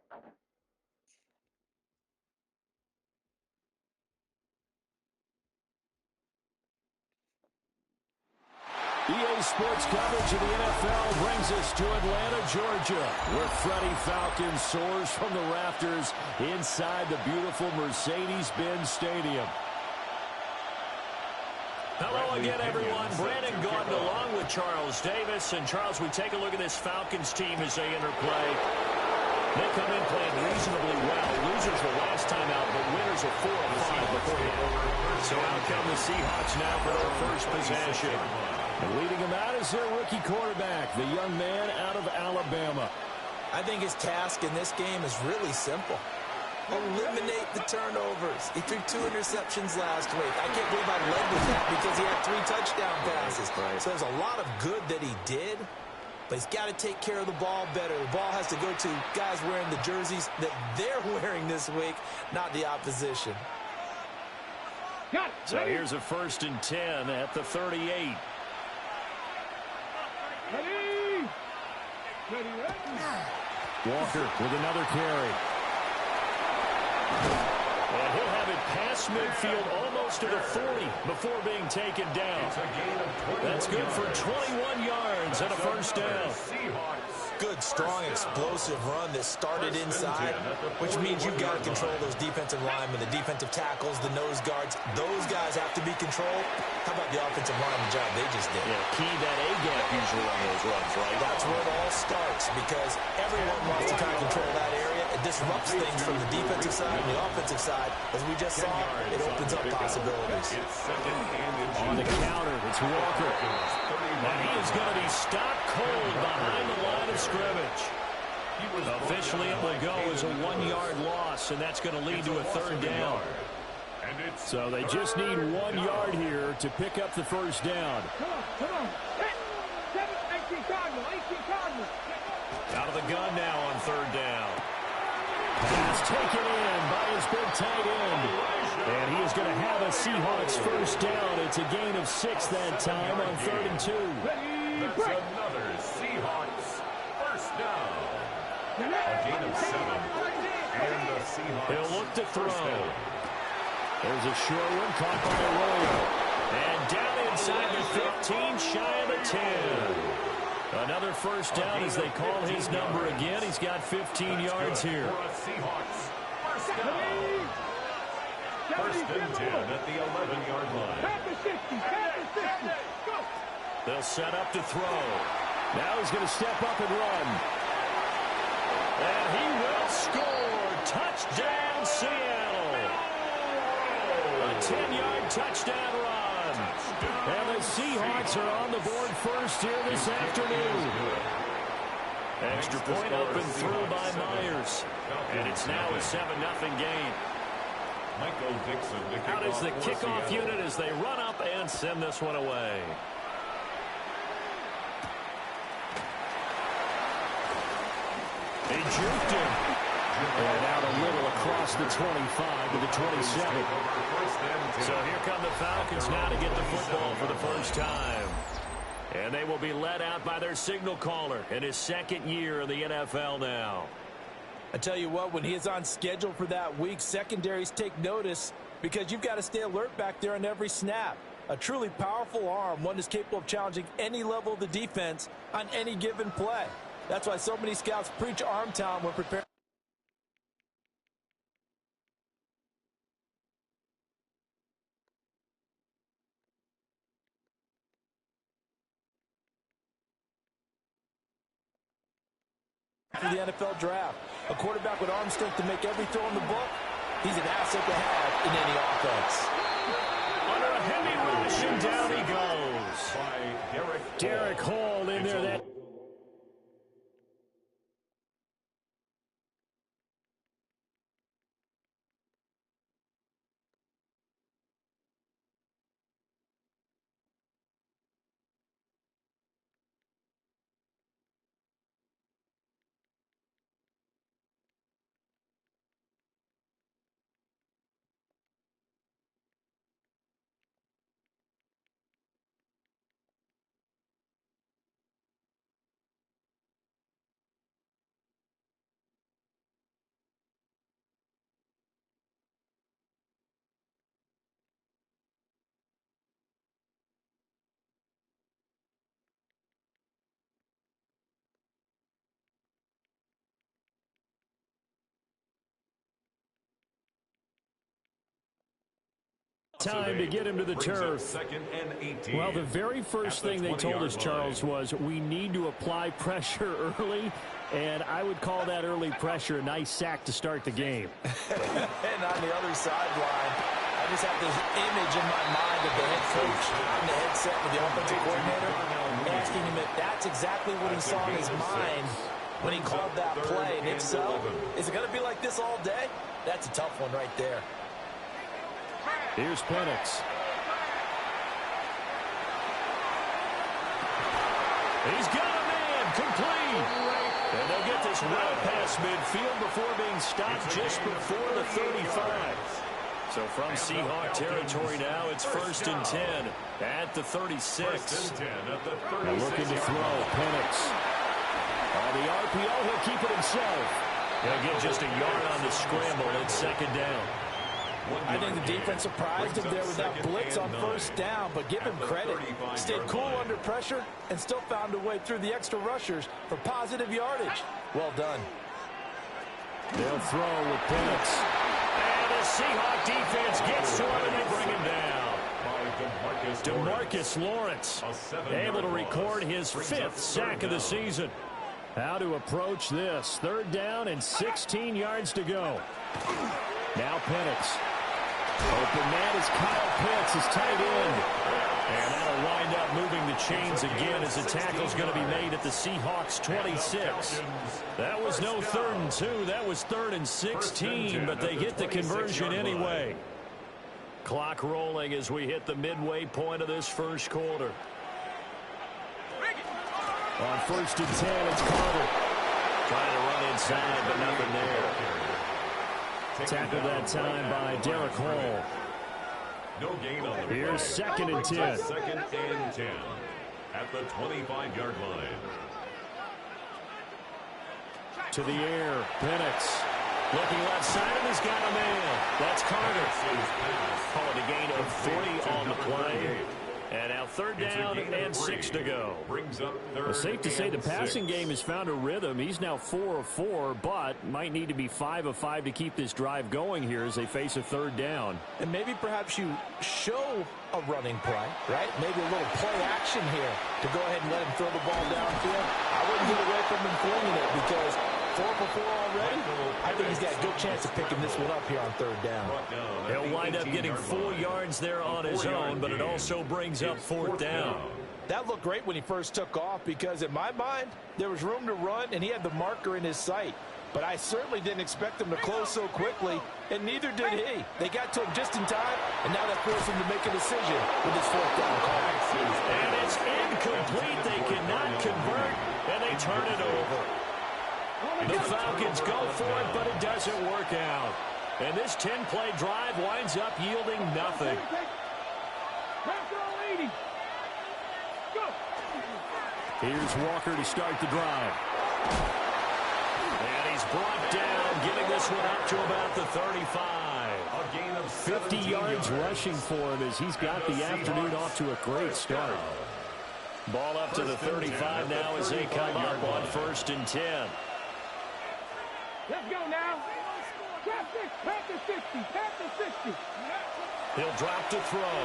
EA Sports coverage of the NFL brings us to Atlanta, Georgia, where Freddie Falcon soars from the rafters inside the beautiful Mercedes-Benz Stadium. Hello again, everyone. Brandon Gaudin along with Charles Davis. And, Charles, we take a look at this Falcons team as they interplay. They come in playing reasonably well. Losers the last time out, but winners are 4 of 5 beforehand. So out come the Seahawks now for their first possession. And leading them out is their rookie quarterback, the young man out of Alabama. I think his task in this game is really simple. Eliminate the turnovers. He threw 2 interceptions last week. I can't believe I led with that because he had 3 touchdown passes. So there's a lot of good that he did, but he's got to take care of the ball better. The ball has to go to guys wearing the jerseys that they're wearing this week, not the opposition. So here's a 1st and 10 at the 38. Walker with another carry. And he'll have it past midfield almost to the 40 before being taken down. That's good for 21 yards and a 1st down. Good, strong, explosive run that started inside, which means you've got to control those defensive linemen, the defensive tackles, the nose guards. Those guys have to be controlled. How about the offensive lineman job they just did? Yeah, key that A-gap usually on those runs, right? That's where it all starts because everyone wants to kind of control that area. It disrupts things from the defensive side and the offensive side. As we just saw, it opens up possibilities. On the counter, it's Walker. And he is going to be stopped cold behind the line of scrimmage. Officially, it will go as a 1-yard loss, and that's going to lead to a 3rd down. So they just need 1 yard here to pick up the 1st down. Out of the gun now on 3rd down. Pass taken in by his big tight end. And he is going to have a Seahawks 1st down. It's a gain of 6 that time on 3rd and 2. That's another Seahawks 1st down. A gain of 7. And the Seahawks. He'll look to throw. There's a short one caught by Arroyo. And down inside the 15, shy of the 10. Another 1st down as they call his number again. He's got 15 yards here. Seahawks 1st down. 1st and 10 at the 11-yard line. They'll set up to throw. Now he's going to step up and run. And he will score. Touchdown, Seattle. A 10-yard touchdown run. And the Seahawks are on the board first here this afternoon. Extra point up and through by Myers. And it's now a 7-0 game. Out is the kickoff unit as they run up and send this one away. He juked him. And out a little across the 25 to the 27. So here come the Falcons now to get the football for the 1st time. And they will be led out by their signal caller in his 2nd year in the NFL now. I tell you what, when he is on schedule for that week, secondaries take notice because you've got to stay alert back there on every snap. A truly powerful arm, one that's capable of challenging any level of the defense on any given play. That's why so many scouts preach arm talent when preparing. For the NFL draft, a quarterback with arm strength to make every throw in the book, he's an asset to have in any offense. Under a heavy rush, and down he goes. Derek Hall in there. That time to get him to the turf. Well, the very first thing they told us, Charles, was we need to apply pressure early, and I would call that early pressure a nice sack to start the game. And on the other sideline, I just have this image in my mind of the head coach on the headset with the offensive coordinator, asking him if that's exactly what he saw in his mind when he called that play. And if so, is it going to be like this all day? That's a tough one right there. Here's Penix. He's got a man complete. And they'll get this well past midfield before being stopped just before the 35. So from Seahawk territory now, it's 1st and 10 at the 36. Now looking to throw, Penix. The RPO, he'll keep it himself. He'll get just a yard on the scramble. It's 2nd down. I think the defense surprised him there with that blitz on 1st down, but give him credit. Stayed cool under pressure and still found a way through the extra rushers for positive yardage. Well done. They'll throw with Penix. And the Seahawk defense gets to him and they bring him down. DeMarcus Lawrence able to record his 5th sack of the season. How to approach this. 3rd down and 16 yards to go. Now Penix. Open man is Kyle Pitts, his tight end. And that'll wind up moving the chains again as the tackle's going to be made at the Seahawks 26. That was no 3rd and 2. That was 3rd and 16, but they get the conversion anyway. Clock rolling as we hit the midway point of this 1st quarter. On 1st and 10, it's Carter. Trying to run inside, but nothing there. Tackled that time by Derek Hall. No gain on the Here's 2nd and 10. 2nd and 10 at the 25-yard line. To the air, Penix. Looking left side, and he's got a man. That's Carter. Call it a gain of 3 on the play. And now 3rd down and 6 to go. Well, safe to say the passing game has found a rhythm. He's now 4 of 4, but might need to be 5 of 5 to keep this drive going here as they face a 3rd down. And maybe perhaps you show a running play, right? Maybe a little play action here to go ahead and let him throw the ball downfield. I wouldn't get away from him flinging it because 4 for 4 already. I think he's got a good chance of picking this one up here on 3rd down. He'll wind up getting 4 yards there on his own, but it also brings up 4th down. That looked great when he first took off because in my mind, there was room to run and he had the marker in his sight. But I certainly didn't expect him to close so quickly, and neither did he. They got to him just in time, and now that forced him to make a decision with his 4th down call. And it's incomplete. They cannot convert, and they turn it over. The Falcons go for it, but it doesn't work out. And this 10-play drive winds up yielding nothing. Here's Walker to start the drive. And he's brought down, getting this one up to about the 35. A gain of 50 yards rushing for him as he's got the afternoon off to a great start. Ball up to the 35 now as they come up on 1st and 10. Let's go now. Tap the 60. Tap the 60. He'll drop to throw.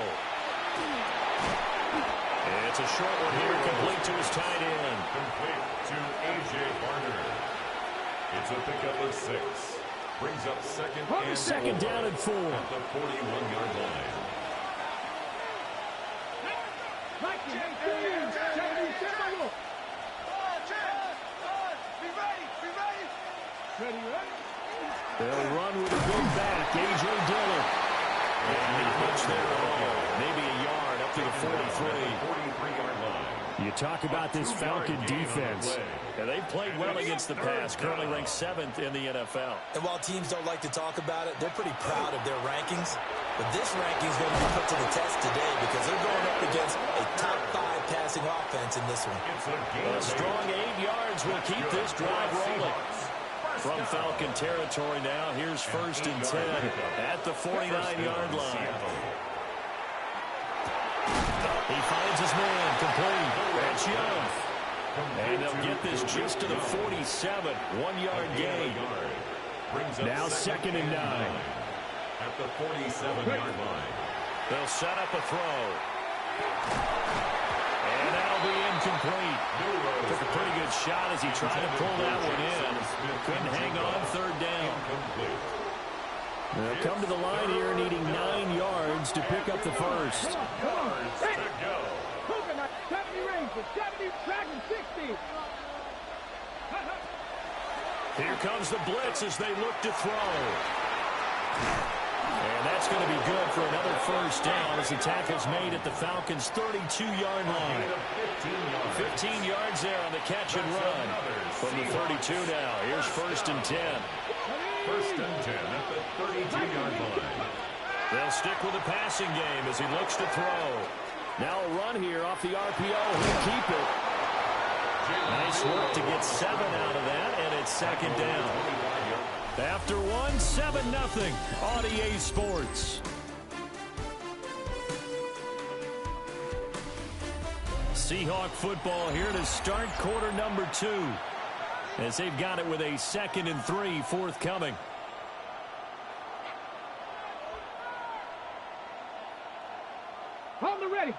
It's a short one here, complete to his tight end. Complete to A.J. Barner. It's a pickup of 6. Brings up 2nd down and 4. At the 41-yard line. They'll run with a good back, A.J. Dillon. And he puts there at all. Maybe a yard up to the 43-yard line. You talk about this Falcon defense. And they've played well against the pass, currently ranked 7th in the NFL. And while teams don't like to talk about it, they're pretty proud of their rankings. But this ranking is going to be put to the test today because they're going up against a top 5 passing offense in this one. A strong 8 yards will keep this drive rolling. From Falcon territory now, here's 1st and 10 at the 49-yard line. He finds his man, complete. That's Young. And they'll get this just to the 47, 1-yard gain. Now 2nd and 9. At the 47-yard line. They'll set up a throw. And that'll be incomplete. Took a pretty good shot as he tried to pull that one in. Couldn't hang on third down. They'll come to the line here needing 9 yards to pick up the first. 70 range for 70, tracking 60. Here comes the blitz as they look to throw. And that's going to be good for another first down as the tackle's made at the Falcons' 32-yard line. 15 yards there on the catch and run. From the 32 now. Here's first and 10. First and 10 at the 32-yard line. They'll stick with the passing game as he looks to throw. Now a run here off the RPO. He'll keep it. Nice work to get 7 out of that, and it's second down. After one, 7-0. On EA Sports. Seahawk football here to start quarter number 2. As they've got it with a 2nd and 3 forthcoming. Hold the ready.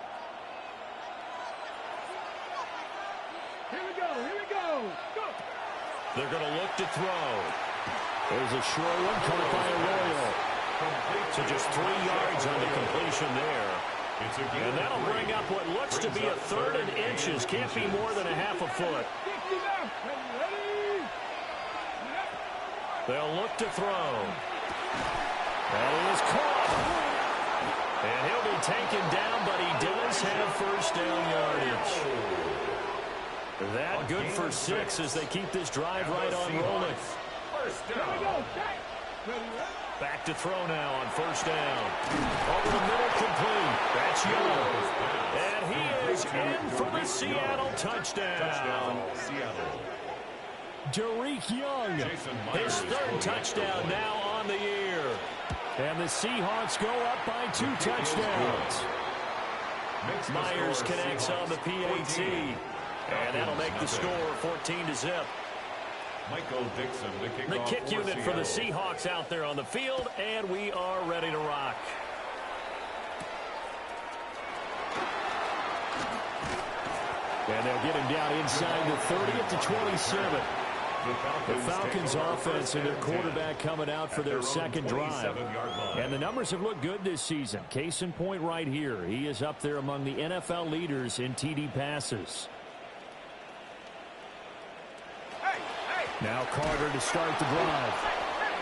Here we go. Here we go. Go. They're going to look to throw. There's a short one caught by Arroyo. So just 3 yards on the completion there. And that'll bring up what looks to be a 3rd and inches. Can't be more than a half a foot. 60 left. Ready. They'll look to throw. That is caught. And he'll be taken down, but he does have first down yardage. That good for 6 as they keep this drive right on rolling. Back to throw now on first down. Over the middle, complete. That's Young. And he is in for the Seattle touchdown. Derek Young, his 3rd touchdown now on the year. And the Seahawks go up by 2 touchdowns. Myers connects on the PAT. And that'll make the score 14-0. Michael Dixon, the kick unit for the Seahawks out there on the field, and we are ready to rock. And they'll get him down inside the 30 at the 27. The Falcons offense and their quarterback coming out for their 2nd drive. And the numbers have looked good this season. Case in point right here. He is up there among the NFL leaders in TD passes. Now Carter to start the drive.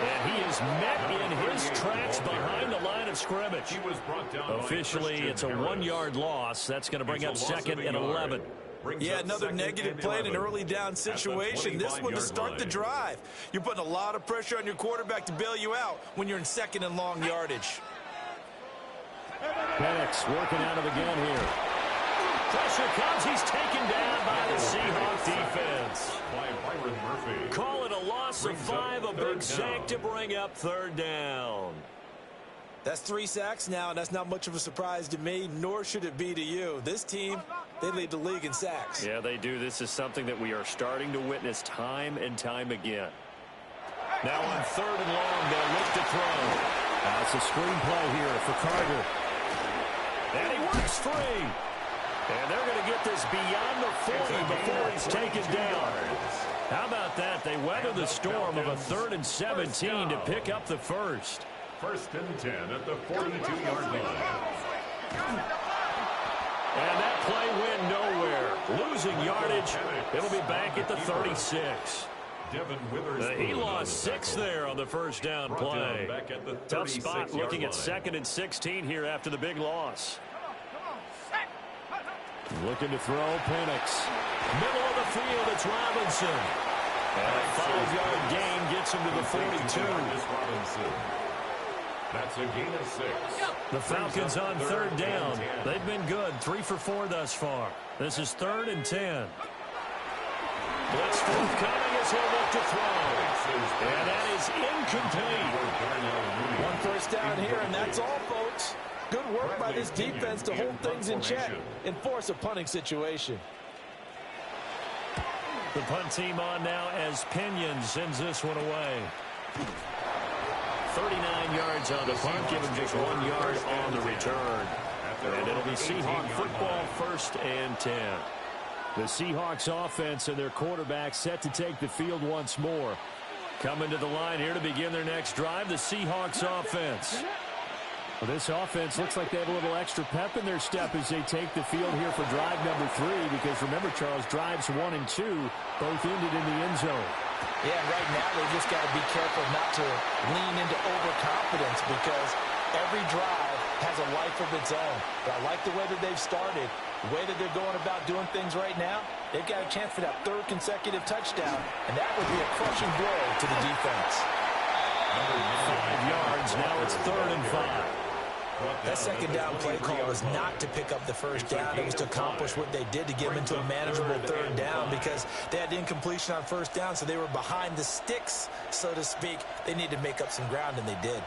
And he is met in his tracks behind the line of scrimmage. Officially, it's a 1-yard loss. That's going to bring up 2nd and 11. Yeah, another negative play in an early down situation. This one to start the drive. You're putting a lot of pressure on your quarterback to bail you out when you're in 2nd and long yardage. Penix working out of the gun here. Pressure comes. He's taken down by the Seahawks defense. Call it a loss of 5, a big sack to bring up 3rd down. That's 3 sacks now, and that's not much of a surprise to me, nor should it be to you. This team, they lead the league in sacks. Yeah, they do. This is something that we are starting to witness time and time again. Now on 3rd and long, they'll look to throw. That's a screen play here for Carter. And he works free. And they're going to get this beyond the 40 before he's taken down. How about that? They weather the storm of a 3rd and 17 to pick up the first. First and 10 at the 42-yard line. And that play went nowhere. Losing yardage. It'll be back at the 36. He lost 6 there on the first down play. Tough spot looking at 2nd and 16 here after the big loss. Looking to throw, Penix. Middle of the field, it's Robinson. And a 5-yard gain gets him to the 42. That's a gain of 6. The Falcons on 3rd down. They've been good, 3 for 4 thus far. This is 3rd and 10. Blitz forthcoming as he'll look to throw. And that is incomplete. 1 first down here, and that's all, folks. Good work by this defense to hold things in check and force a punting situation. The punt team on now as Pinion sends this one away. 39 yards on the punt, give him just 1 yard on the return. And it'll be Seahawk football, 1st and 10. The Seahawks offense and their quarterback set to take the field once more. Coming to the line here to begin their next drive, the Seahawks offense. Well, this offense looks like they have a little extra pep in their step as they take the field here for drive number 3, because remember, Charles, drives 1 and 2 both ended in the end zone. Yeah, right now they just got to be careful not to lean into overconfidence, because every drive has a life of its own. But I like the way that they've started, the way that they're going about doing things right now. They've got a chance for that 3rd consecutive touchdown, and that would be a crushing blow to the defense. 5 yards, now it's 3rd and 5. That second down play call was not to pick up the first down. It was to accomplish what they did to get them into a manageable 3rd down, because they had incompletion on first down, so they were behind the sticks, so to speak. They needed to make up some ground, and they did.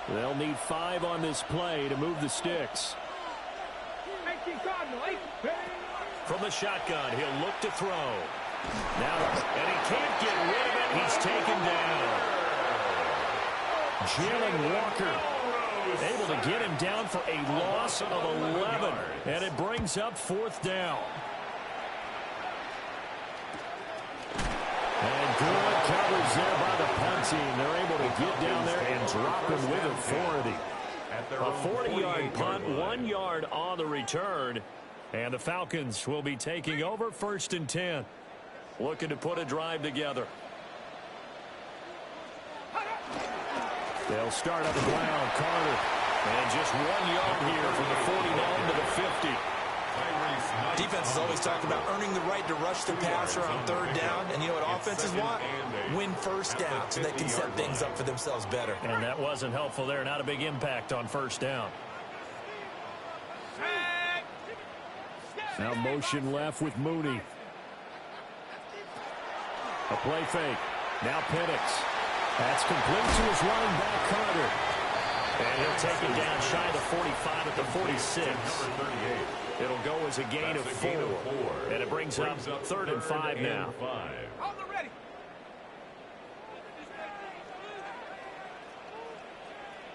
They'll need 5 on this play to move the sticks. From the shotgun, he'll look to throw. Now, and he can't get rid of it. He's taken down. Jalen Walker able to get him down for a loss of 11. And it brings up 4th down. And good coverage there by the punt team. They're able to get down there and drop him with authority. A 40-yard punt, 1 yard on the return. And the Falcons will be taking over, 1st and 10. Looking to put a drive together. They'll start on the ground. Carter. And just 1 yard here from the 49 to the 50. Defense is always talking about earning the right to rush the passer on 3rd down. And you know what offenses want? Win first down so they can set things up for themselves better. And that wasn't helpful there. Not a big impact on 1st down. Now motion left with Mooney. A play fake. Now Penix. That's complete to his running back, Carter. And he'll take it down shy of the 45 at the 46. It'll go as a gain of 4. And it brings up 3rd and 5 now.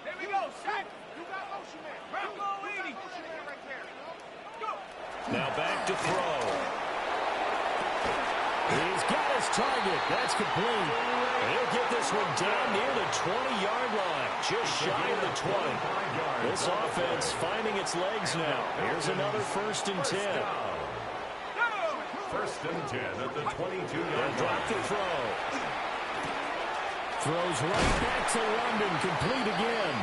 There we go, set. You got motion, man. Now back to throw. He's got his target. That's complete. He'll get this one down near the 20-yard line. Just shy of the 20. This offense finding its legs now. Here's another 1st and 10. 1st and 10 at the 22-yard line. Drop the throw. Throws right back to London. Complete again.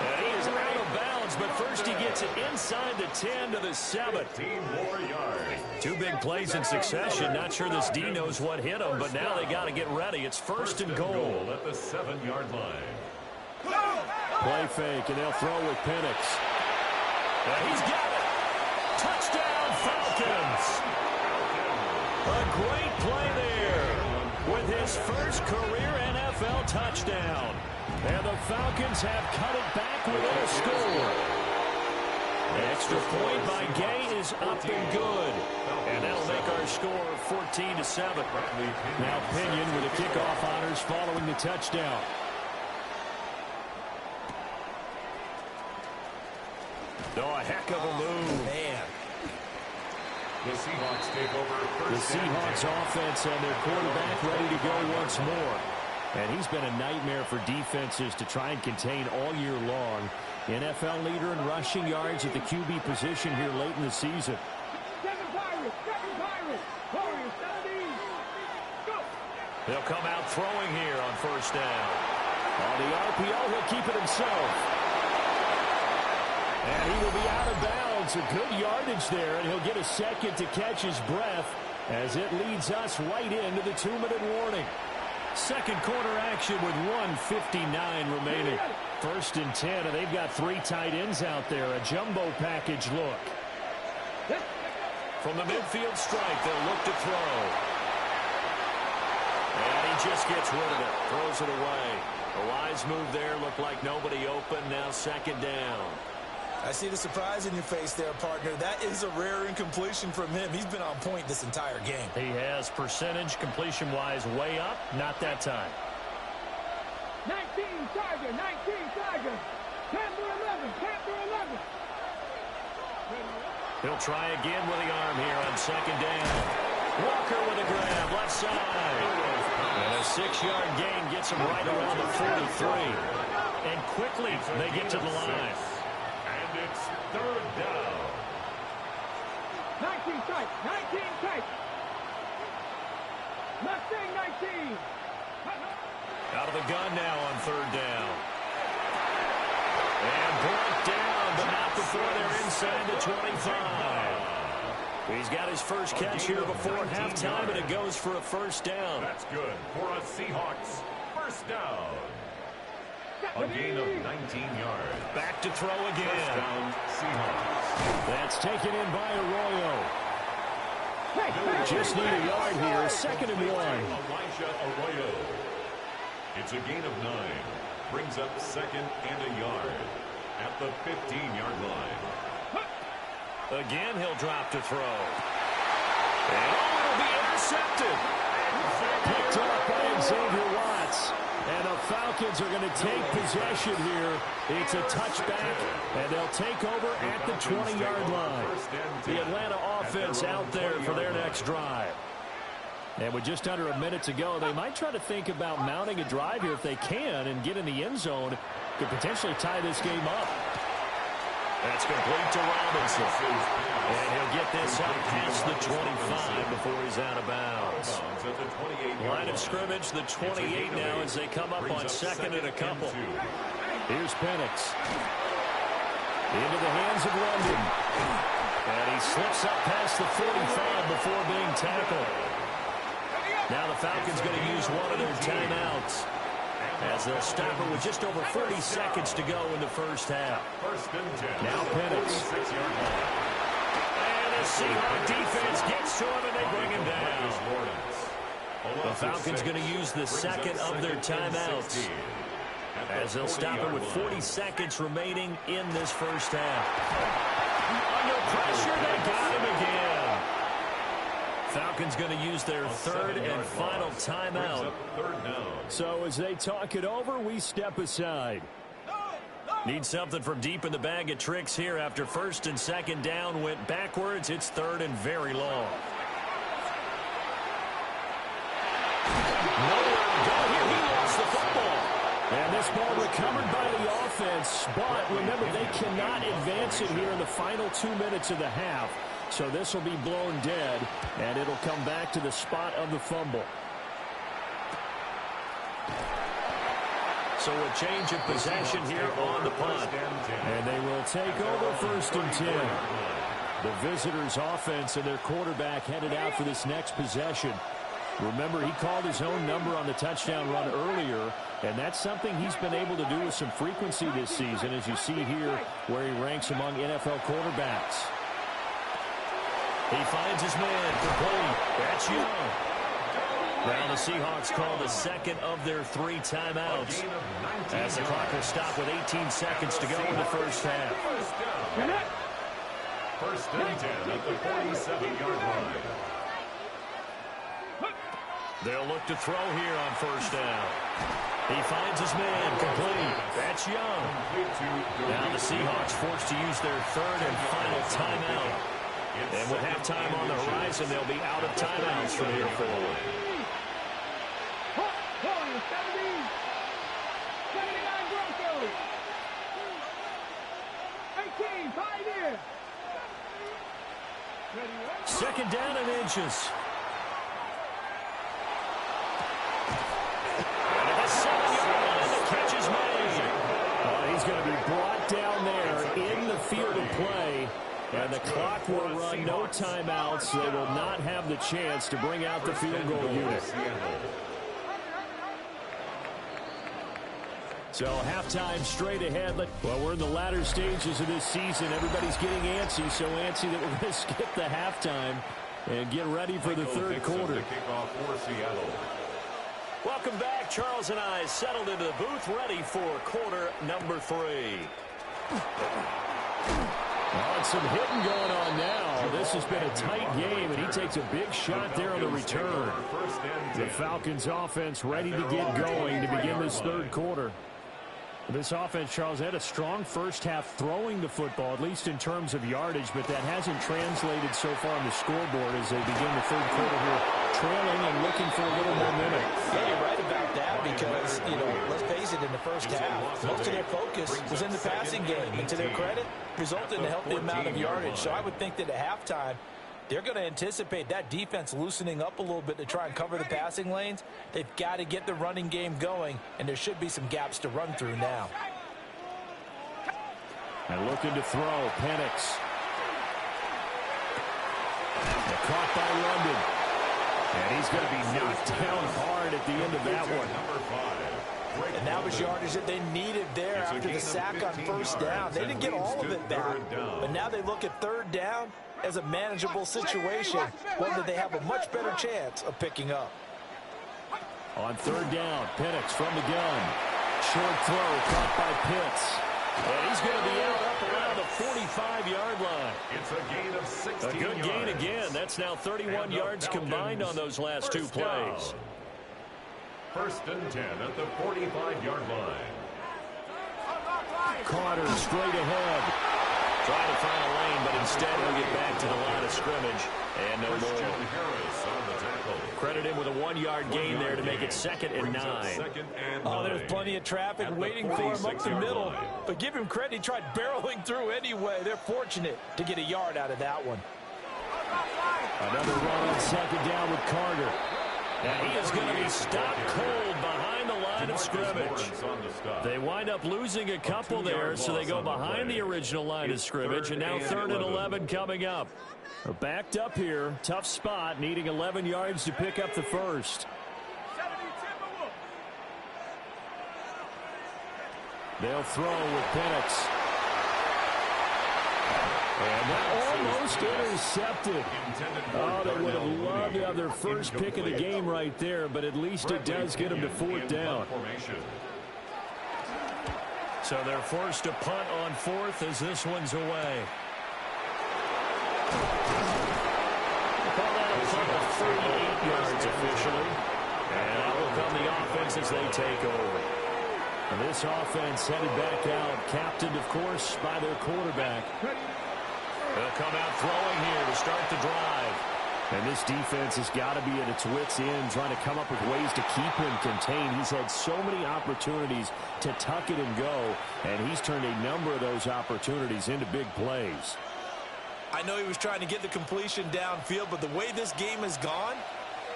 And he is out of bounds, but first he gets it inside the 10 to the 7. 15 more yards. 2 big plays in succession. Not sure this D knows what hit him, but now they got to get ready. It's 1st and goal. At the 7-yard line. Play fake, and they'll throw with Penix. And he's got it. Touchdown, Falcons. A great play there with his first career NFL touchdown. And the Falcons have cut it back within a score. The extra point by Gay is up and good. And that'll make our score 14-7. Now Pinion with the kickoff honors following the touchdown. Oh, a heck of a move. Man. The Seahawks take over. The Seahawks offense and their quarterback ready to go once more. And he's been a nightmare for defenses to try and contain all year long. NFL leader in rushing yards at the QB position here late in the season. They'll come out throwing here on 1st down. On the RPO, he'll keep it himself. And he will be out of bounds. A good yardage there, and he'll get a second to catch his breath as it leads us right into the 2-minute warning. Second quarter action with 1:59 remaining. 1st and 10, and they've got 3 tight ends out there. A jumbo package look. From the midfield stripe, they'll look to throw. And he just gets rid of it. Throws it away. A wise move there. Looked like nobody open. Now 2nd down. I see the surprise in your face there, partner. That is a rare incompletion from him. He's been on point this entire game. He has percentage completion-wise way up. Not that time. 19 Tiger, 19 Tiger. 10 to 11, 10 to 11. He'll try again with the arm here on second down. Walker with a grab, left side. And a 6-yard gain gets him right around the 43. And quickly they get to the line. And it's third down. 19 tight, 19 tight. Left wing 19. Out of the gun now on third down. And brought down, but not before they're inside the 25. He's got his first catch here before halftime, and it goes for a first down. That's good for a Seahawks first down. A gain of 19 yards. Back to throw again. First down, Seahawks. That's taken in by Arroyo. Just need a yard here, second and 1. Elijah Arroyo. It's a gain of 9. Brings up second and a yard at the 15-yard line. Again, he'll drop to throw. And it'll be intercepted. Picked up by Xavier Watts. And the Falcons are going to take possession here. It's a touchback, and they'll take over at the 20-yard line. The Atlanta offense out there for their next drive. And with just under a minute to go, they might try to think about mounting a drive here if they can and get in the end zone. Could potentially tie this game up. That's complete to Robinson. And he'll get this up past the 25 before he's out of bounds. Line of scrimmage, the 28 now as they come up on second and a couple. Here's Penix. Into the hands of London. And he slips up past the 45 before being tackled. Now the Falcons going to use one of their timeouts as they'll stop it with just over 40 seconds to go in the first half. Now Penix. And the Seahawks defense gets to him and they bring him down. The Falcons going to use the second of their timeouts as they'll stop it with 40 seconds remaining in this first half. Under pressure, they got him again. Falcons going to use their third and final timeout. So as they talk it over, we step aside. Need something from deep in the bag of tricks here after first and second down went backwards. It's third and very long. Nowhere to go here. He lost the football. And this ball recovered by the offense. But remember, they cannot advance it here in the final 2 minutes of the half. So this will be blown dead, and it'll come back to the spot of the fumble. So a change of possession here on the punt. And they will take over first and 10. The visitors' offense and their quarterback headed out for this next possession. Remember, he called his own number on the touchdown run earlier, and that's something he's been able to do with some frequency this season, as you see here where he ranks among NFL quarterbacks. He finds his man complete. That's Young. Now the Seahawks call the second of their 3 timeouts as the clock will stop with 18 seconds to go in the first half. First and 10 at the 47-yard line. They'll look to throw here on first down. He finds his man complete. That's Young. Now the Seahawks forced to use their third and final timeout. And with halftime on the horizon, they'll be out of timeouts from here forward. 79 Broncos. 18 Pioneers. Second down and inches. And at the 7-yard line, the catch is made. He's going to be brought down there in the field of play. And the clock will run, no timeouts. They will not have the chance to bring out the field goal unit. So halftime straight ahead. Well, we're in the latter stages of this season. Everybody's getting antsy, so antsy that we're going to skip the halftime and get ready for the third quarter. Welcome back. Charles and I settled into the booth, ready for quarter number 3. Oh, and some hitting going on now. This has been a tight game, and he takes a big shot there on the return. The Falcons offense ready to get going to begin this third quarter. This offense, Charles, had a strong first half throwing the football, at least in terms of yardage, but that hasn't translated so far on the scoreboard as they begin the third quarter here, trailing and looking for a little momentum. Yeah, you're right about that because, let's face it, in the first half, most of their focus was in the passing game. And to their credit, resulted in a healthy amount of yardage. So I would think that at halftime, they're going to anticipate that defense loosening up a little bit to try and cover the passing lanes. They've got to get the running game going, and there should be some gaps to run through now. And looking to throw, Penix. Caught by London. And he's going to be knocked down hard at the end of that one. And that was yardage that they needed there after the sack on first down. They didn't get all of it back, but now they look at third down as a manageable situation, one that they have a much better chance of picking up. On third down, Penix from the gun. Short throw caught by Pitts. And he's going to be out up around the 45-yard line. It's a gain of 16 yards. A good gain again. That's now 31 yards combined on those last two plays. First and 10 at the 45-yard line. Carter straight ahead. Trying to find a lane, but instead he'll get back to the line of scrimmage. And no more. Credit him with a 1-yard gain there to make it 2nd and 9. Oh, there's plenty of traffic waiting for him up the middle. But give him credit, he tried barreling through anyway. They're fortunate to get a yard out of that one. Another run on 2nd down with Carter. And he is going to be stopped cold behind the line of scrimmage. They wind up losing a couple there, so they go behind the original line of scrimmage, and now 3rd and 11 coming up. They're backed up here, tough spot, needing 11 yards to pick up the first. They'll throw with Penix. And that almost intercepted. Oh, they would have loved to have their first pick of the game right there, but at least it does get them to 4th down. So they're forced to punt on 4th as this one's away. Call that a punt of 38 yards officially. And that will come the offense as they take over. And this offense headed back out, captained, of course, by their quarterback. They'll come out throwing here to start the drive. And this defense has got to be at its wits' end, trying to come up with ways to keep him contained. He's had so many opportunities to tuck it and go, and he's turned a number of those opportunities into big plays. I know he was trying to get the completion downfield, but the way this game has gone,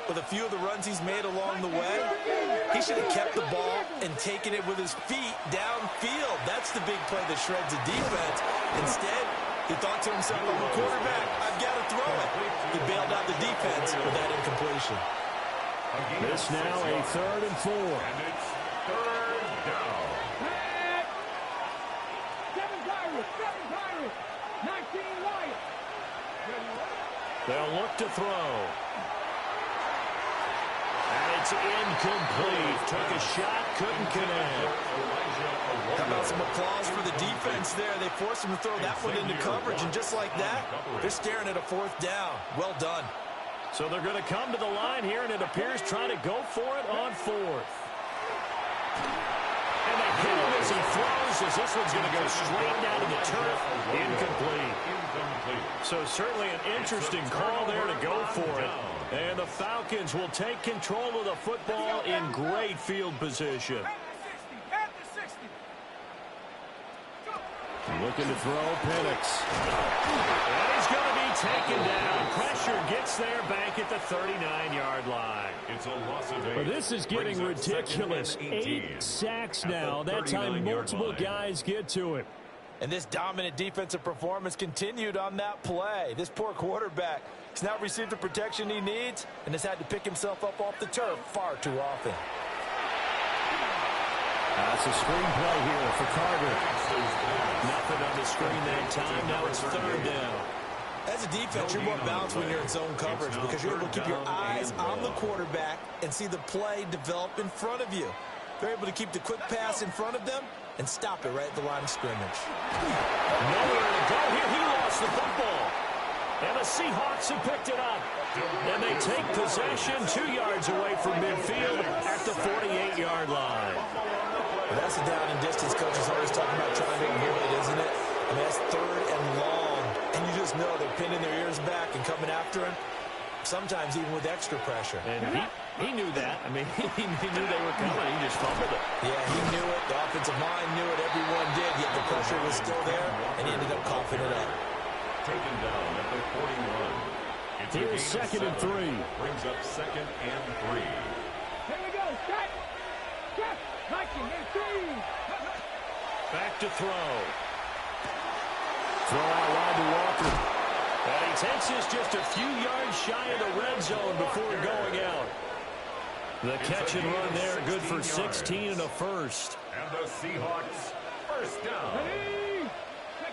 with a few of the runs he's made along the way, he should have kept the ball and taken it with his feet downfield. That's the big play that shreds the defense. Instead, he thought to himself, I'm a quarterback, I've got to throw it. He bailed out the defense with that incompletion. This now a 3rd and 4. And it's 3rd down. 7 Pirates, 19 Lions. They'll look to throw. And it's incomplete. Took a shot, couldn't connect. How about some applause for the defense there? They forced him to throw that one into coverage, and just like that, they're staring at a 4th down. Well done. So they're going to come to the line here, and it appears trying to go for it on 4th. And they hit him as he throws, as this one's going to go straight down to the turf. Incomplete. So certainly an interesting call there to go for it. And the Falcons will take control of the football in great field position. Looking to throw, Penix. And he's going to be taken down. Pressure gets there back at the 39-yard line. It's a loss of 8. But this is getting ridiculous. 8 sacks now. That time multiple guys get to it. And this dominant defensive performance continued on that play. This poor quarterback has now received the protection he needs and has had to pick himself up off the turf far too often. That's a screen play here for Carter. Nothing on the screen that time. Now it's 3rd down. As a defense, you're more balanced when you're in zone coverage because you're able to keep your eyes on the quarterback and see the play develop in front of you. They're able to keep the quick pass in front of them and stop it right at the line of scrimmage. Nowhere to go here. He lost the football. And the Seahawks have picked it up. And they take possession 2 yards away from midfield at the 48-yard line. Well, that's a down and distance coach is always talking about trying to avoid, isn't it? I mean, that's 3rd and long. And you just know they're pinning their ears back and coming after him. Sometimes even with extra pressure. And he knew that. I mean, he knew they were coming. He just fumbled it. Yeah, he knew it. The offensive line knew it. Everyone did. Yet the pressure was still there, and he ended up coughing it up. Taken down at the 41. Here's 2nd and 3. Brings up 2nd and 3. Here we go. Set. Set. 19, 18. Back to throw. Throw out wide to Walker. And he takes this just a few yards shy of the red zone before going out. The catch and run there, good for 16 and a first. And the Seahawks, first down.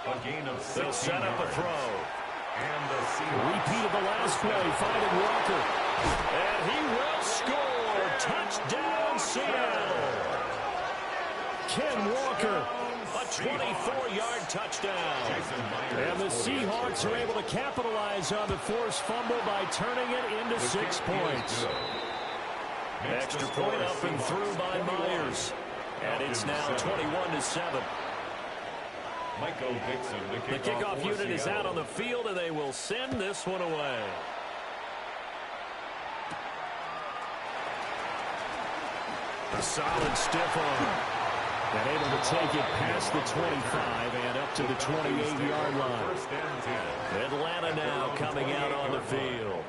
A gain of 16 They'll set up a throw. And the Seahawks. Repeat of the last play, finding Walker. And he will score. Touchdown, Seattle. Ken Walker, a 24-yard touchdown. And the Seahawks are able to capitalize on the forced fumble by turning it into 6 points. Extra point up and through by Myers. And it's now 21-7. Michael Dixon, The kickoff unit is out on the field, and they will send this one away. A solid stiff arm. And able to take it past the 25 and up to the 28-yard line. Atlanta now coming out on the field.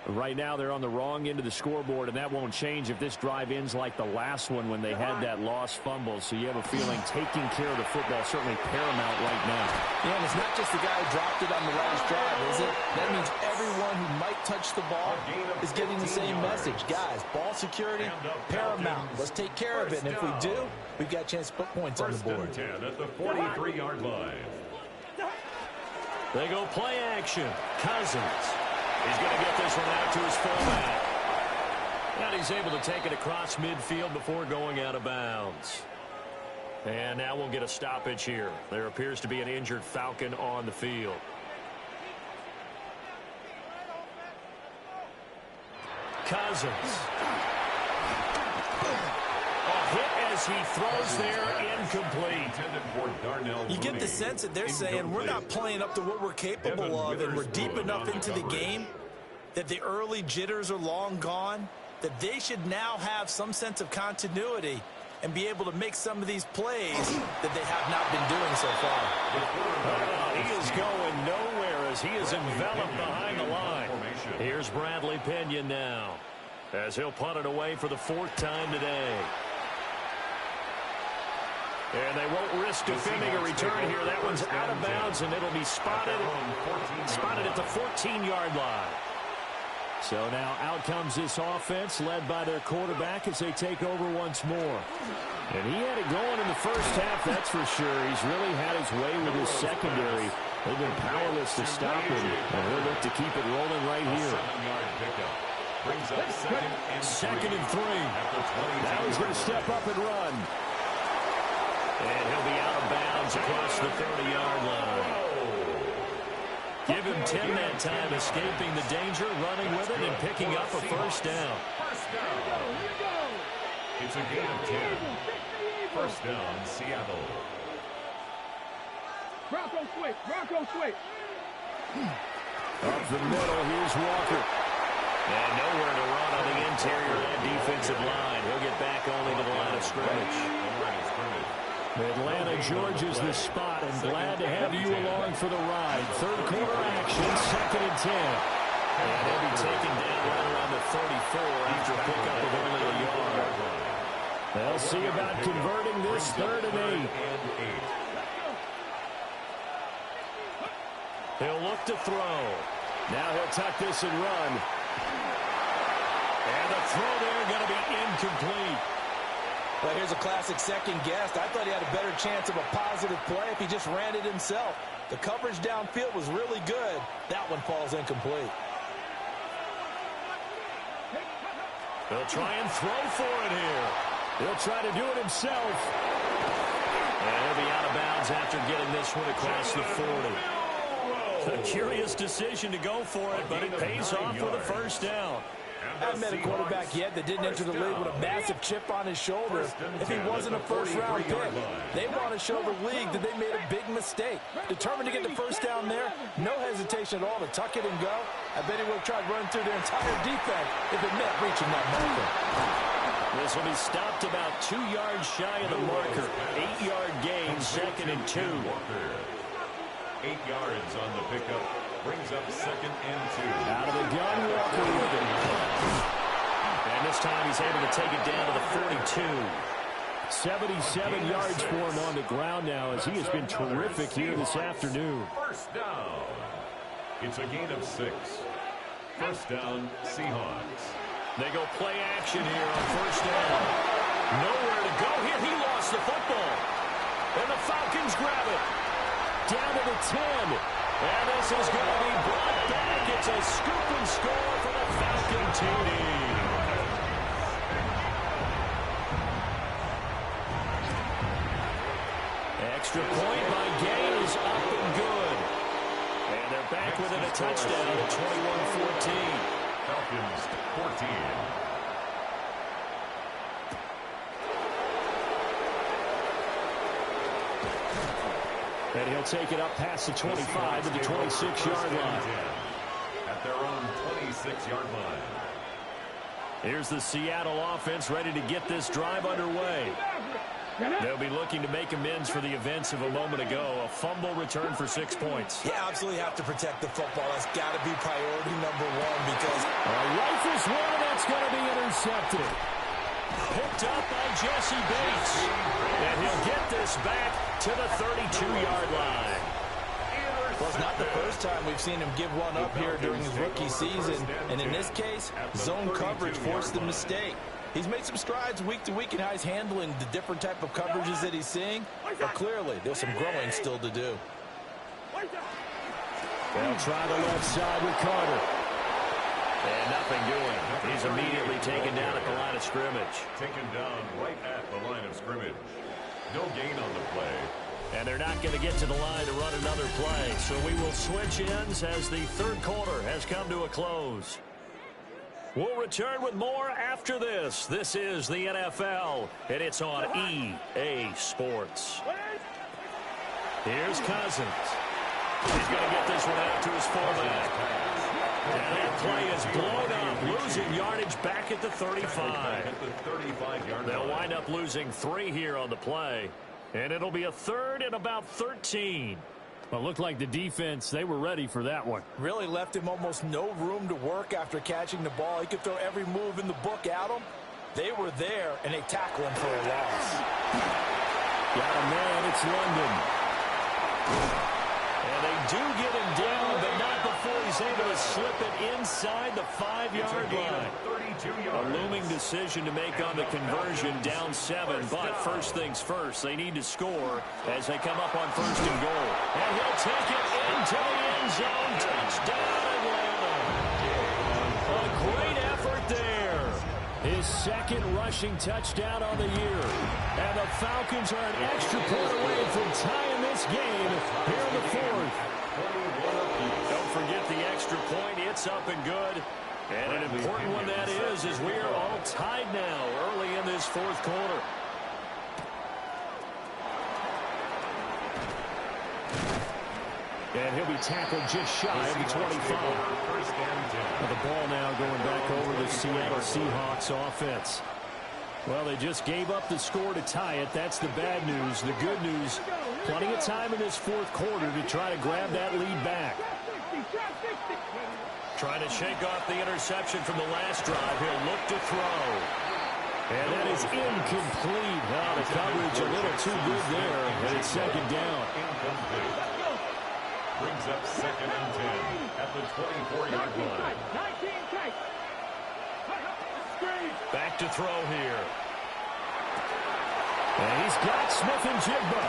Right now they're on the wrong end of the scoreboard, and that won't change if this drive ends like the last one when they had that lost fumble. So you have a feeling taking care of the football certainly paramount right now. Yeah, and it's not just the guy who dropped it on the last drive, is it? That means everyone who might touch the ball is getting the same message. Guys, ball security, paramount. Let's take care of it. And if we do, we've got a chance to put points on the board. 10 at the 43-yard line. They go play action. Cousins. He's going to get this one out to his fullback. And he's able to take it across midfield before going out of bounds. And now we'll get a stoppage here. There appears to be an injured Falcon on the field. Cousins. A hit as he throws there, incomplete. You get the sense that they're saying we're not playing up to what we're capable of, and we're deep enough into the game that the early jitters are long gone, that they should now have some sense of continuity and be able to make some of these plays that they have not been doing so far. He is going nowhere as he is enveloped behind the line. Here's Bradley Pinion now as he'll punt it away for the 4th time today. And they won't risk defending a return here. That one's out of bounds, and it'll be spotted at the 14-yard line. So now out comes this offense led by their quarterback as they take over once more. And he had it going in the first half, that's for sure. He's really had his way with his secondary. They've been powerless to stop him, and he'll look to keep it rolling right here. Brings up 2nd and 3. Now he's going to step up and run. And he'll be out of bounds across the 30-yard line. Give him 10 that time, escaping the danger, running with it, and picking up a first down. It's a gain of 10. First down, Seattle. Bronco switch. Bronco switch. Up the middle, here's Walker. And nowhere to run on the interior of that defensive line. He'll get back only to the line of scrimmage. Atlanta, Georgia's the spot, and glad to have you along for the ride. Third quarter action, 2nd and 10. And they'll be taken down right around the 34 after a pickup of only a yard. They'll see about converting this 3rd and 8. He'll look to throw. Now he'll tuck this and run. And the throw there going to be incomplete. But here's a classic second guess. I thought he had a better chance of a positive play if he just ran it himself. The coverage downfield was really good. That one falls incomplete. He'll try and throw for it here. He'll try to do it himself. And he'll be out of bounds after getting this one across the 40. A curious decision to go for it, but it pays off with a first down. I haven't met a quarterback yet that didn't enter the league with a massive chip on his shoulder if he wasn't a first-round pick. They want to show the league that they made a big mistake. Determined to get the first down there, no hesitation at all to tuck it and go. I bet he would have tried running through their entire defense if it meant reaching that marker. This will be stopped about 2 yards shy of the marker. 8-yard gain, 2nd and 2. 8 yards on the pickup. Brings up 2nd and 2. Out of the gun, Walker with it. And this time he's able to take it down to the 42. 77 yards for him on the ground now as he has been terrific here this afternoon. First down. It's a gain of 6. First down, Seahawks. They go play action here on first down. Nowhere to go here. He lost the football. And the Falcons grab it. Down to the 10. And this is going to be brought back. It's a scoop and score for the Falcon TD. Extra point by Gay is up and good. And they're back within a touchdown at 21-14. Falcons 14. And he'll take it up past the 25 to the 26-yard line. At their own 26-yard line. Here's the Seattle offense ready to get this drive underway. They'll be looking to make amends for the events of a moment ago. A fumble return for 6 points. You absolutely have to protect the football. That's got to be priority number one because Rifles one, that's going to be intercepted. Picked up by Jesse Bates. And he'll get this back to the 32-yard line. well, it's not the first time we've seen him give one up here during his rookie season. And in this case, zone coverage forced the mistake. He's made some strides week to week in how he's handling the different type of coverages that he's seeing. But clearly, there's some growing still to do. They'll try the left side with Carter. And nothing doing. He's immediately taken down at the line of scrimmage. Taken down right at the line of scrimmage. No gain on the play. And they're not going to get to the line to run another play. So we will switch ends as the third quarter has come to a close. We'll return with more after this. This is the NFL, and it's on EA Sports. Here's Cousins. He's going to get this one out to his fullback. And that play is blown up, losing yardage back at the 35. They'll wind up losing 3 here on the play. And it'll be a third and about 13. Well, it looked like the defense, they were ready for that one. Really left him almost no room to work after catching the ball. He could throw every move in the book at him. They were there, and they tackled him for a loss. Got a man, it's London. And they do get him down, but not before he's able to slip it inside the 5-yard line. A looming decision to make on the conversion, down 7. But first things first, they need to score as they come up on first and goal. And he'll take it into the end zone. Touchdown, Atlanta. A great effort there. His second rushing touchdown on the year. And the Falcons are an extra point away from tying this game here in the fourth. Don't forget the extra point. It's up and good. And an important one that is, as we are all tied now early in this fourth quarter. And he'll be tackled just shy of the 25. And the ball now going back over the Seattle Seahawks offense. Well, they just gave up the score to tie it. That's the bad news. The good news, plenty of time in this fourth quarter to try to grab that lead back. Trying to shake off the interception from the last drive. He'll look to throw. And that is incomplete. Now the coverage a little too good there. And it's second down. Brings up 2nd and 10 at the 24-yard line. Back to throw here. And he's got Smith and Jigba.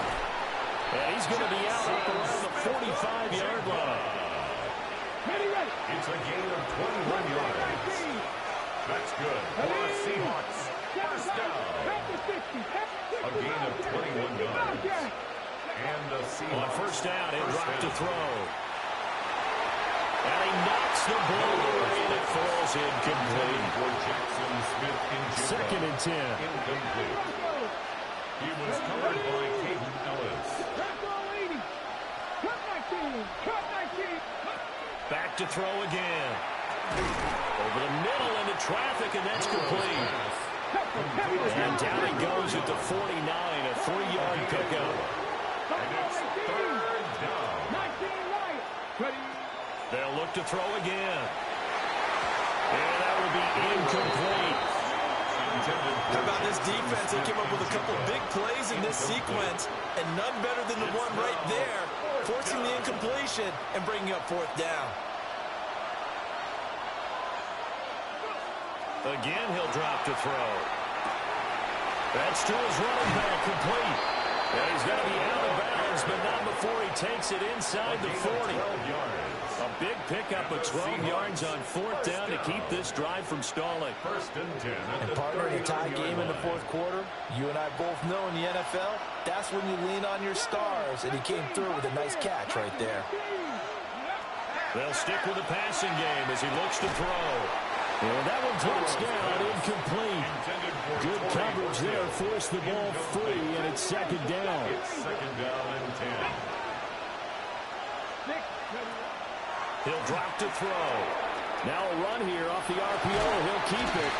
And he's going to be out up around the 45-yard line. It's a gain of 21 yards. That's good for the Seahawks. First down. A gain of 21 yards. first down. He'll drop to throw. And he knocks the ball away, and it falls incomplete. Second and 10. Incomplete. He was covered by Caden Ellis. Back to throw again. Over the middle into traffic, and that's complete. And down he goes at the 49, a 3-yard pickup. And it's third down. They'll look to throw again. And that would be incomplete. How about this defense? They came up with a couple big plays in this sequence, and none better than the one right there, forcing the incompletion and bringing up fourth down. Again, he'll drop to throw. That's to his running back, complete. And he's going to be out of bounds, but not before he takes it inside the 40. A big pickup of 12 yards on fourth down to keep this drive from stalling. First and 10. And partner, in a tie game in the fourth quarter, you and I both know in the NFL, that's when you lean on your stars, and he came through with a nice catch right there. They'll stick with the passing game as he looks to throw. And that one drops down, incomplete. Good coverage there, forced the ball free, and it's second down. It's second down and 10. He'll drop to throw. Now a run here off the RPO. He'll keep it.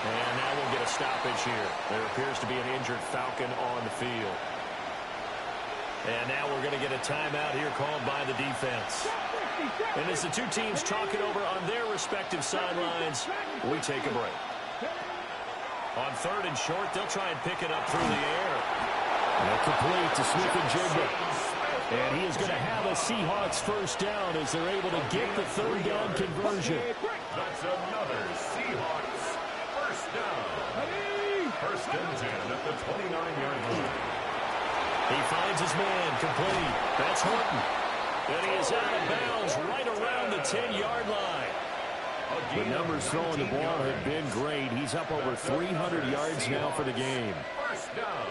And now we'll get a stoppage here. There appears to be an injured Falcon on the field. And now we're going to get a timeout here called by the defense. And as the two teams talk it over on their respective sidelines, we take a break. On third and short, they'll try and pick it up through the air. And complete to Smith-Njigba. And he is going to have a Seahawks first down as they're able to get the third down conversion. That's another Seahawks first down. First and 10 at the 29-yard line. He finds his man, complete. That's Horton. And he is out of bounds right around the 10-yard line. The numbers throwing the ball have been great. He's up over 300 yards now for the game. First down.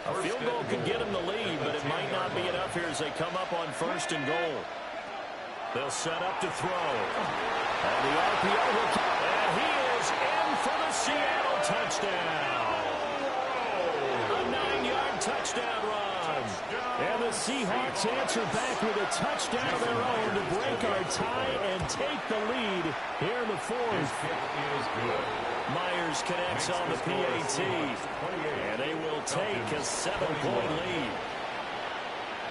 A field goal could get him the lead, but it might not be enough here as they come up on first and goal. They'll set up to throw. And the RPO will keep. And he is in for the Seattle touchdown. A 9-yard touchdown run. And the Seahawks answer back with a touchdown of their own to break our tie and take the lead here in the fourth. Myers connects on the PAT. And they will take a 7-point lead.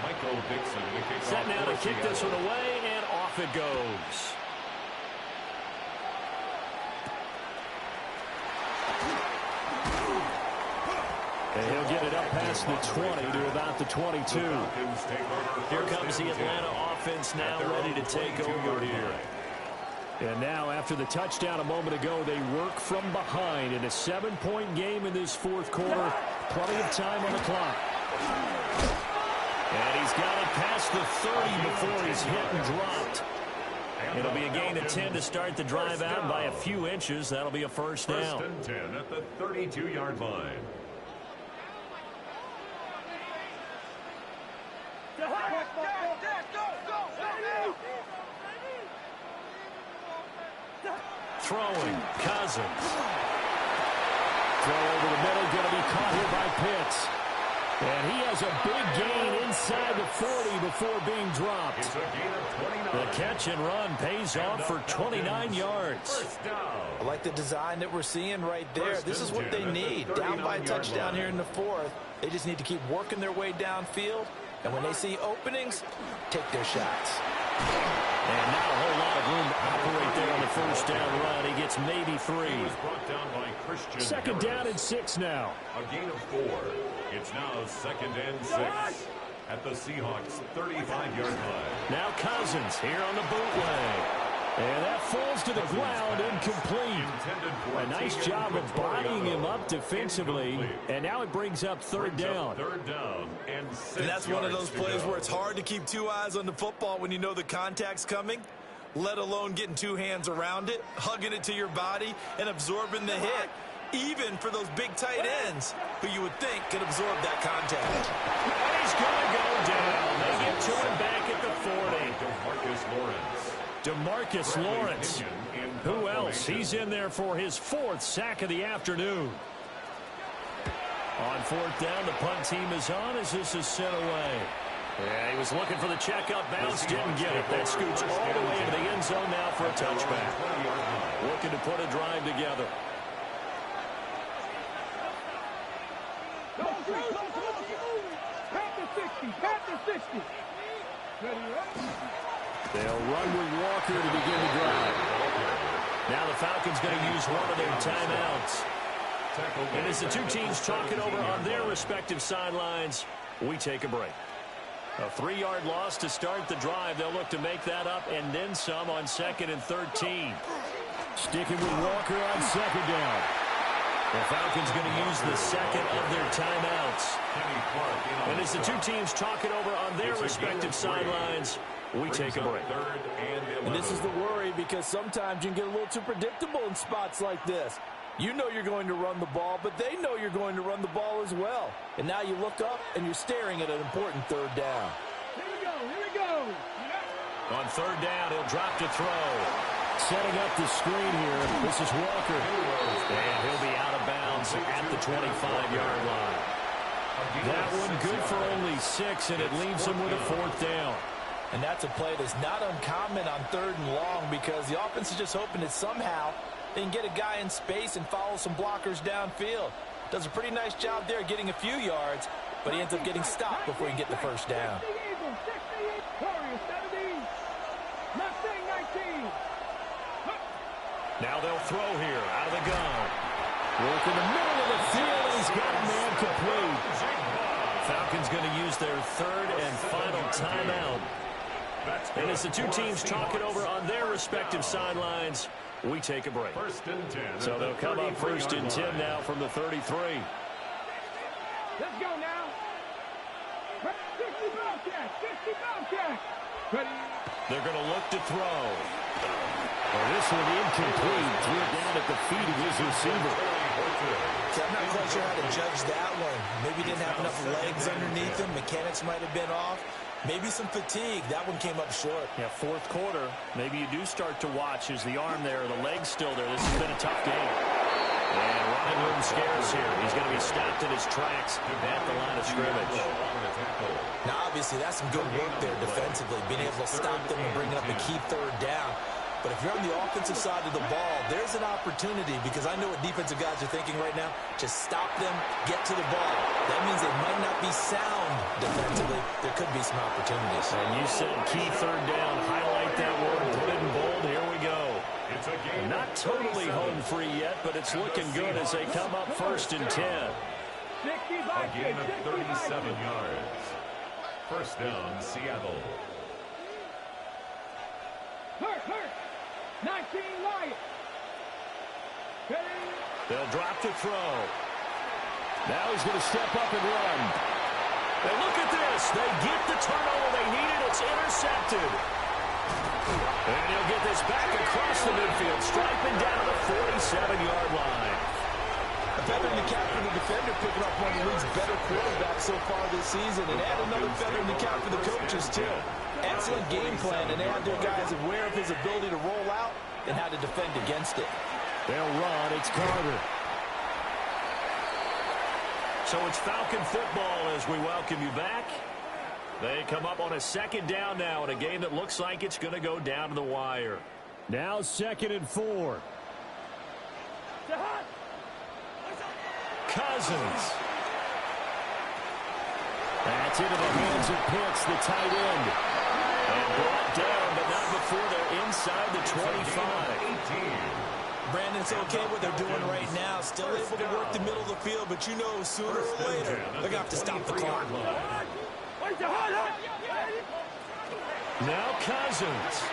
Michael Dixon. Set now to kick this one away, and off it goes. And he'll get it up past the 20 to about the 22. Here comes the Atlanta offense now ready to take over here. And now, after the touchdown a moment ago, they work from behind in a 7-point game in this fourth quarter. Plenty of time on the clock. And he's got it past the 30 before he's hit and dropped. It'll be a gain of 10 to start the drive out by a few inches. That'll be a first down. First and 10 at the 32-yard line. Throwing, Cousins. Throw over the middle, going to be caught here by Pitts. And he has a big gain inside the 40 before being dropped. It's a gain of 29. The catch and run pays off for 29 yards. I like the design that we're seeing right there. This is what they need. Down by a touchdown here in the fourth. They just need to keep working their way downfield. And when they see openings, take their shots. And not a whole lot of room to operate there on the first down run. He gets maybe 3. He was brought down by Christian Second Harris. down and 6 now. A gain of 4. It's now second and 6 at the Seahawks 35-yard line. Now Cousins here on the bootleg. And that falls to the ground, incomplete. A nice job of bodying him up defensively. And now it brings up third down. Third down and 6 And that's one of those plays where it's hard to keep two eyes on the football when you know the contact's coming, let alone getting two hands around it, hugging it to your body, and absorbing the hit. even for those big tight ends who you would think could absorb that contact. And he's going to go down. They get to him back at the 40. DeMarcus Lawrence. Who else? He's in there for his 4th sack of the afternoon. On 4th down, the punt team is on as this is sent away. Yeah, he was looking for the checkup bounce, didn't get it. That scoots all the way into the end zone now for a touchback. Looking to put a drive together. They'll run with Walker to begin the drive. Now the Falcons going to use one of their timeouts. And as the two teams talk it over on their respective sidelines, we take a break. A 3-yard loss to start the drive. They'll look to make that up and then some on 2nd and 13. Sticking with Walker on 2nd down. The Falcons going to use the 2nd of their timeouts. And as the two teams talk it over on their respective sidelines, we take a break. And this is the worry, because sometimes you can get a little too predictable in spots like this. You know you're going to run the ball, but they know you're going to run the ball as well. And now you look up and you're staring at an important 3rd down. Here we go. On 3rd down, he'll drop to throw. Setting up the screen here. This is Walker. And he'll be out of bounds at the 25-yard line. That one good for only 6, and it leaves him with a 4th down. And that's a play that's not uncommon on 3rd and long, because the offense is just hoping that somehow they can get a guy in space and follow some blockers downfield. Does a pretty nice job there getting a few yards, but he ends up getting stopped before he can get the 1st down. Now they'll throw here out of the gun. Work in the middle of the field. He's got a man complete. Falcons going to use their 3rd and final timeout. And as the two teams talk it over on their respective sidelines, we take a break. So they'll come up 1st and 10 now from the 33. Let's go now. 60 Bobcats. Ready? They're going to look to throw. Well, this one incomplete. Threw it down at the feet of his receiver. I'm not quite sure how to judge that one. Maybe he didn't have enough legs underneath him. Mechanics might have been off. Maybe some fatigue. That one came up short. Yeah, 4th quarter. Maybe you do start to watch. Is the arm there, the leg's still there? This has been a tough game. And running room scarce here. He's going to be stopped in his tracks at the line of scrimmage. Now, obviously, that's some good work there defensively, being able to stop them and bringing up a key 3rd down. But if you're on the offensive side of the ball, there's an opportunity, because I know what defensive guys are thinking right now. Just stop them, get to the ball. That means they might not be sound defensively. There could be some opportunities. And you said key 3rd down. Highlight that word. Put it in bold. Here we go. Not totally home free yet, but it's looking good as they come up 1st and 10. A gain of 37 yards. 1st down, Seattle. Hurt. 19 Lions. They'll drop to throw. Now he's going to step up and run. And look at this. They get the turnover they needed. It's intercepted. And he'll get this back across the midfield, striping down the 47-yard line. A feather in the cap for the defender, picking up one of the league's better quarterbacks so far this season, and add another feather in the cap for the coaches, too. Excellent game plan, and they have their guys aware of his ability to roll out and how to defend against it. They'll run. It's Carter. So it's Falcon football as we welcome you back. They come up on a 2nd down now in a game that looks like it's going to go down to the wire. Now 2nd and 4. Cousins. That's into the hands of Pitts, the tight end. And brought down, but not before they're inside the 25. Brandon, it's okay what they're doing right now. Still able to work the middle of the field, but you know sooner or later they're going to have to stop the clock. Now Cousins.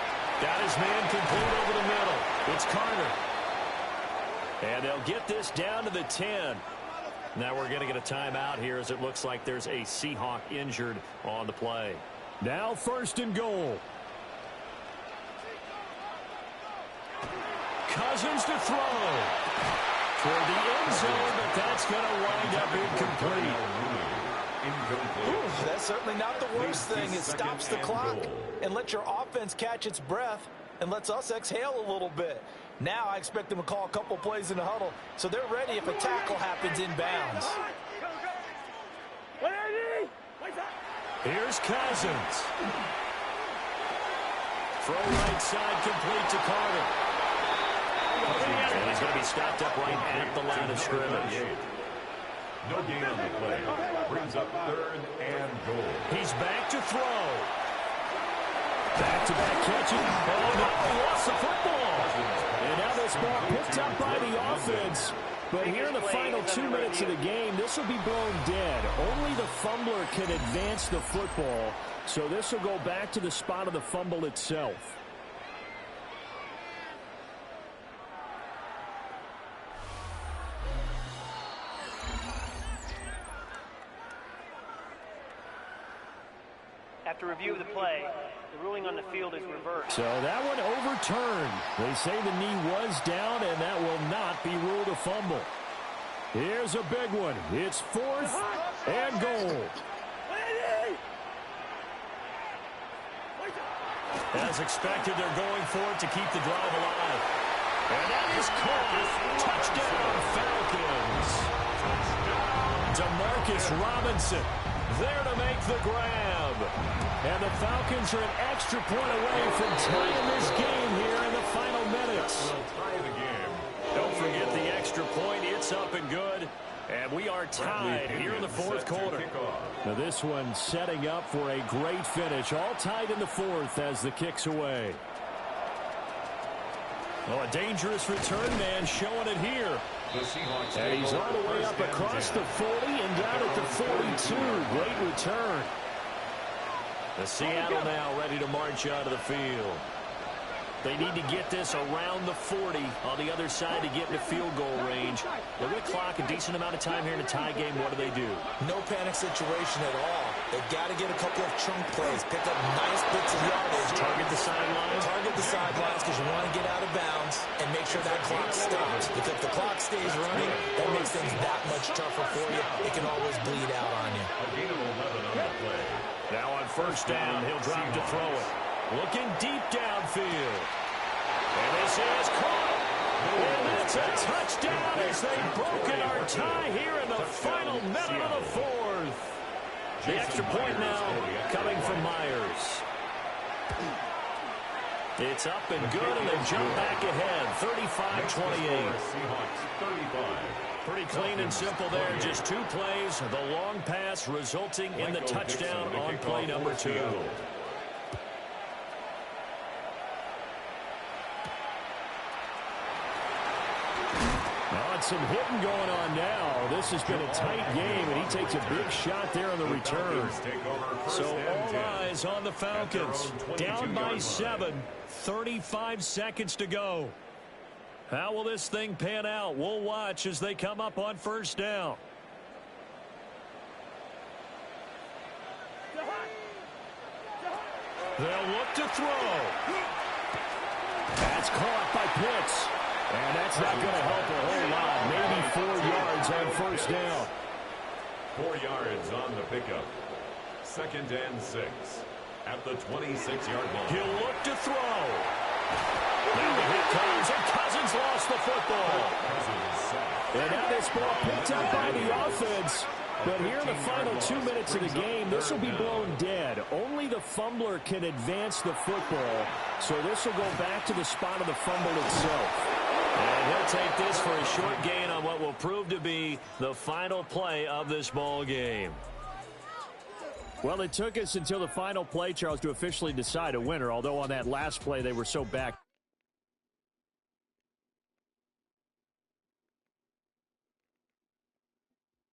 Got his man complete over the middle. It's Carter. And they'll get this down to the 10. Now we're going to get a timeout here as it looks like there's a Seahawk injured on the play. Now 1st and goal. Cousins to throw. toward the end zone, but that's going to wind up incomplete. Ooh, that's certainly not the worst thing. It stops the clock and lets your offense catch its breath and lets us exhale a little bit. Now I expect them to call a couple plays in the huddle, so they're ready if a tackle happens inbounds. Here's Cousins. Throw right side complete to Carter. And he's going to be stopped up right at the line of scrimmage. No gain on the play. Brings up 3rd and goal. He's back to throw. Back-to-back catching. Oh, no, he lost the football. And now this ball picked up by the offense. But here in the final 2 minutes of the game, this will be blown dead. Only the fumbler can advance the football. So this will go back to the spot of the fumble itself. After review of the play, the ruling on the field is reversed. So that one overturned. They say the knee was down, and that will not be ruled a fumble. Here's a big one. It's 4th and goal. As expected, they're going for it to keep the drive alive. And that is caught. Touchdown, Falcons. Demarcus Robinson there to make the grab. And the Falcons are an extra point away from tying this game here in the final minutes. Tie the game. Don't forget the extra point. It's up and good. And we are tied here in the 4th quarter. Now this one setting up for a great finish. All tied in the 4th as the kick's away. Oh, a dangerous return man showing it here. And he's all the way up across the 40 and down at the 42. Great return. The Seattle now ready to march out of the field. They need to get this around the 40 on the other side to get into field goal range. They're going to clock a decent amount of time here in a tie game. What do? No panic situation at all. They've got to get a couple of chunk plays, pick up nice bits of yardage. Target the sidelines. Target the sidelines because you want to get out of bounds and make sure that clock stops. Because if the clock stays running, that makes things that much tougher for you. It can always bleed out on you. A gain of 11 on the play. Now on first down, he'll drop to throw it. Looking deep downfield. And this is caught. And that's a touchdown as they've broken our tie here in the final minute of the 4th. The extra point now coming from Myers. It's up and good, and they jump back ahead, 35-28. Pretty clean and simple there, just 2 plays. The long pass resulting in the touchdown on play number 2. Some hitting going on now. This has been a tight game, and he takes a big shot there on the return. So all eyes on the Falcons. Down by 7, 35 seconds to go. How will this thing pan out? We'll watch as they come up on first down. They'll look to throw. That's caught by Pitts. And that's not going to help a whole lot. Maybe 4 yards on first down. 4 yards on the pickup. 2nd and 6 at the 26-yard line. He'll look to throw. Now the hit comes, and Cousins lost the football. And now this ball picked up by the offense. But here in the final 2 minutes of the game, this will be blown dead. Only the fumbler can advance the football. So this will go back to the spot of the fumble itself. And he'll take this for a short gain on what will prove to be the final play of this ball game. Well, it took us until the final play, Charles, to officially decide a winner, although on that last play they were so back.